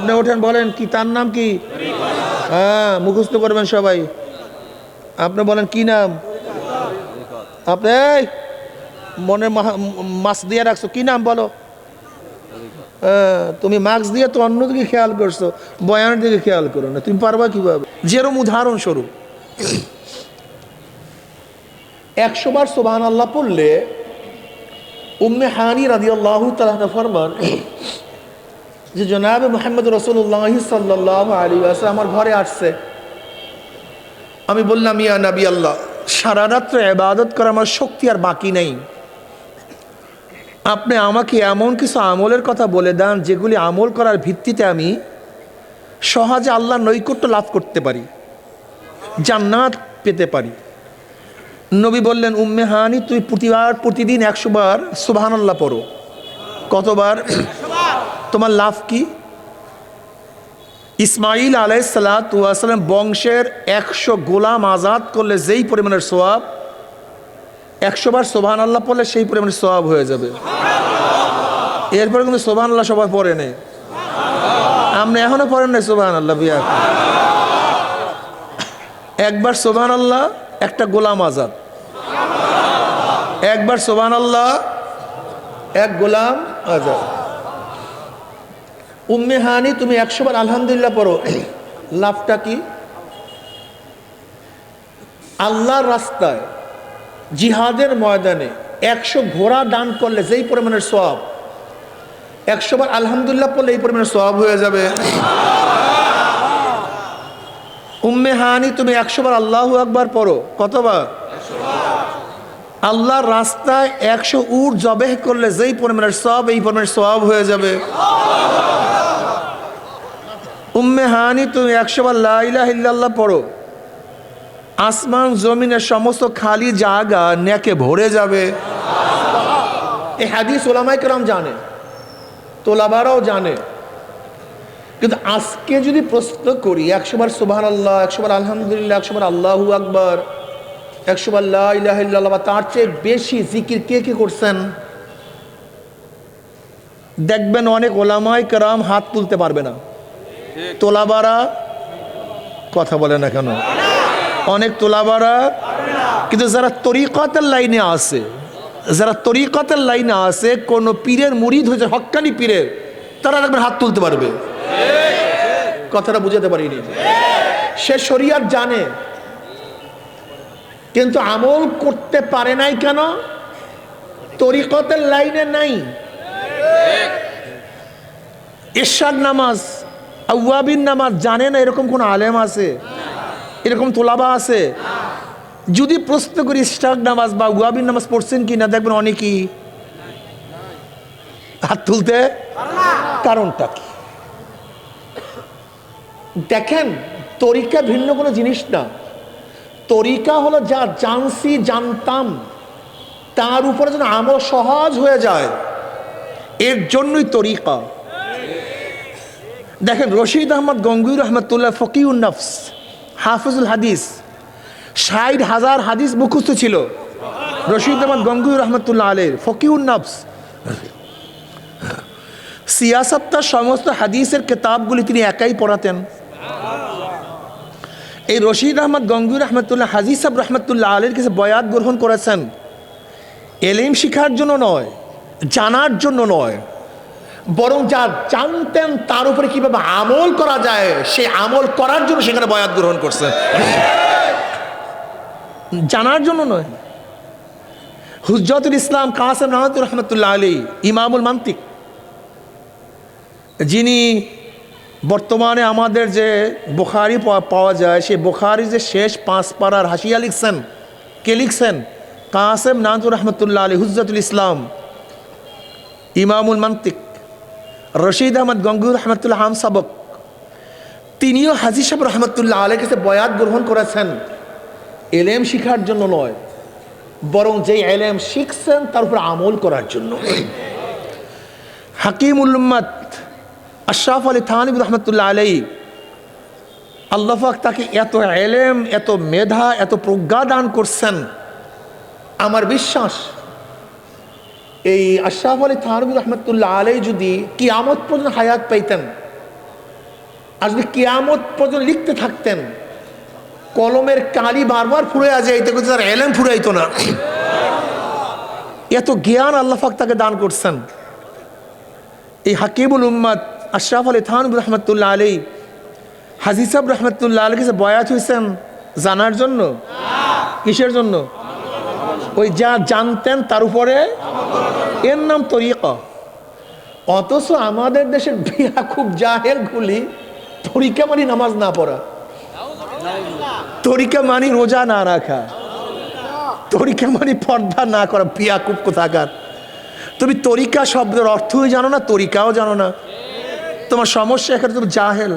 আপনি ওঠেন, বলেন কি, তার নাম কি? হ্যাঁ, মুখস্থ করবেন সবাই। আপনি বলেন কি নাম? আপনি এই মনে মাছ দিয়ে রাখছো, কি নাম বলো? তুমি মাস্ক দিয়ে তো অন্যদিকে খেয়াল করছো, বয়ানের দিকে খেয়াল করো না। তুমি পারবা কিভাবে? যেরকম উদাহরণস্বরূপ 100 বার সুবহানাল্লাহ পড়লে উম্মে হানি রাদিয়াল্লাহু তাআলা ফরমান যে জনাবে মুহাম্মদ রাসূলুল্লাহ সাল্লাল্লাহু আলাইহি ওয়াসাল্লাম আমার ঘরে আসছে। আমি বললাম, ইয়া নবী আল্লাহ, সারা রাত্র ইবাদত করার আমার শক্তি আর বাকি নেই। আপনি আমাকে এমন কিছু আমলের কথা বলে দেন যেগুলি আমল করার ভিত্তিতে আমি সহজে আল্লাহর নৈকট্য লাভ করতে পারি, জান্নাত পেতে পারি। নবী বললেন, উম্মে হানি, তুই প্রতিদিন 100 বার সুবহানাল্লাহ পড়ো। কতবার? তোমার লাভ কি? ইসমাইল আলাইহিসসালাতু ওয়াস সালাম বংশের 100 গোলাম আজাদ করলে যেই পরিমাণের সওয়াব, 100 বার সুবহানাল্লাহ পড়লে সেই পরিমাণের সওয়াব হয়ে যাবে। এরপরে কিন্তু সুবহানাল্লাহ সবাই পড়ে নেই। আপনি এখনো পড়েন নাই সুবহানাল্লাহ? বিয়া একবার সুবহানাল্লাহ, একটা গোলাম আজাদ। একবার সুবহানাল্লাহ, এক গোলাম আজাদ। উম্মে হানি, তুমি 100 বার আলহামদুলিল্লাহ পড়ো, লাভটা কি? আল্লাহর রাস্তায় জিহাদের ময়দানে 100 ঘোড়া দান করলে যেই পরিমাণের সওয়াব, 100 বার আলহামদুলিল্লাহ পড়লে এই পরিমাণের সওয়াব হয়ে যাবে। উম্মে হানি, তুমি 100 বার আল্লাহু আকবার পড়ো। কতবার? আল্লাহর রাস্তায় 100 উট জবেহ করলে যেই পরিমাণের সওয়াব, এই পরিমাণের সওয়াব হয়ে যাবে। উম্মে হানি, তুমি 100 বার লা ইলাহা ইল্লাল্লাহ পড়ো, আসমান জমিনের সমস্ত খালি জায়গা নেকে ভরে যাবে। এই হাদিস উলামায়ে কেরাম জানে, তোলাবারাও জানে। কিন্তু আজকে যদি প্রশ্ন করি, 100 বার সুবহানাল্লাহ, 100 বার আলহামদুলিল্লাহ, 100 বার আল্লাহু আকবার, 100 বার লা ইলাহা ইল্লাল্লাহ, তার চেয়ে বেশি জিকির কে কে করছেন? দেখবেন অনেক ওলামায়ে কেরাম হাত তুলতে পারবে না। তোলাবারা কথা বলে না কেন? অনেক তোলাবারা, কিন্তু যারা তরিকতের লাইনে আছে, যারা তরিকতের লাইনে আছে, কোন পীরের মুরিদ হয়েছে, হক্কানি পীরের, তারা দেখবেন হাত তুলতে পারবে। কথাটা বুঝাতে পারিনি। সে শরিয়ত জানে, কিন্তু আমল করতে পারে নাই কেন? তরিকতের লাইনে নাই। ইশার নামাজ, আওয়াবিন নামাজ জানে না, এরকম কোন আলেম আছে? এরকম তোলাবা আছে? যদি প্রশ্ন করি ইশার নামাজ বা আওয়াবিন নামাজ পড়ছেন কি না, দেখবেন অনেকেই হাত তুলতে। কারণটা কি? দেখেন, তরিকা ভিন্ন কোনো জিনিস না। তরিকা হলো যা জানছি, জানতাম, তার উপরে যেন আমল সহজ হয়ে যায়, এর জন্যই তরিকা। দেখেন, রশিদ আহমদ গঙ্গুই রহমতুল্লাহ ফকিউন নফস, হাফিজুল হাদিস, 60,000 হাদিস মুখস্থ ছিল। রশিদ আহমদ গঙ্গুই রহমতুল্লাহ আলাইহি ফকিউন নফস। সিয়াসতটা সমস্ত হাদিসের কিতাবগুলি তিনি একাই পড়াতেন। এই রশিদ আহমদ গঙ্গুই রহমতুল্লাহ হাজি সাহেব রহমতুল্লাহ আলাইহির কাছে বয়াত গ্রহণ করেছেন এলিম শিখার জন্য নয়, জানার জন্য নয়, বরং যা জানতেন তার উপরে কিভাবে আমল করা যায় সেই আমল করার জন্য সেখানে বয়াত গ্রহণ করছেন, জানার জন্য নয়। হুজ্জাতুল ইসলাম কাসেম নানউতী রহমতুল্লাহ আলাইহি, ইমামুল মান্তিক, যিনি বর্তমানে আমাদের যে বুখারী পাওয়া যায়, সেই বুখারী যে শেষ 5 পারার হাসিয়া লিখছেন, কে লিখছেন? কাসেম নানউতী রহমতুল্লাহ আলাইহি, হুজ্জাতুল ইসলাম, ইমামুল মান্তিক। রশিদ আহমদ গঙ্গুই রহমতুল্লাহ হাম সাবক, তিনিও হাজি সাহেব রহমতুল্লাহ আলাইহির কাছে বয়াত গ্রহণ করেছেন এলেম শিখার জন্য নয়, বরং যেই এলেম শিখছেন তার উপর আমল করার জন্য। হাকিমুল উম্মাত আশরাফ আলী থানভী রহমতুল্লাহ আলাইহি, আল্লাহ পাক তাকে এত এলেম, এত মেধা, এত প্রজ্ঞা দান করছেন। আমার বিশ্বাস এই আশরাফ আলী থানভী রহমতুল্লাহ আলাইহি যদি কিয়ামত পর্যন্ত হায়াত পাইতেন, আর যদি কিয়ামত পর্যন্ত লিখতে থাকতেন, কলমের কালি বারবার ফুরাইয়া যাইতে, কিন্তু তার এলেম ফুরাইতো না। এত জ্ঞান আল্লাহ পাক তাকে দান করছেন। এই হাকিমুল উম্মাত আশরাফ আলী থানভী রহমতুল্লাহ আলী, হাজী সাহেব রহমতুল্লাহ আলী কাছে বয়াত হয়েছেন জানার জন্য? কিসের জন্য? ওই যা জানতেন তার উপরে, এর নাম তরিকা। অথচ আমাদের দেশের বিয়া খুব জাহেল গুলি তরিকা মানি নামাজ না পড়া, তরিকা মানি রোজা না রাখা, তরিকা মানি পর্দা না করা। বিয়া খুব কোথাকার। তুমি তরিকা শব্দের অর্থই জানো না, তরিকাও জানো না। তোমার সমস্যা এখানে তুমি জাহেল।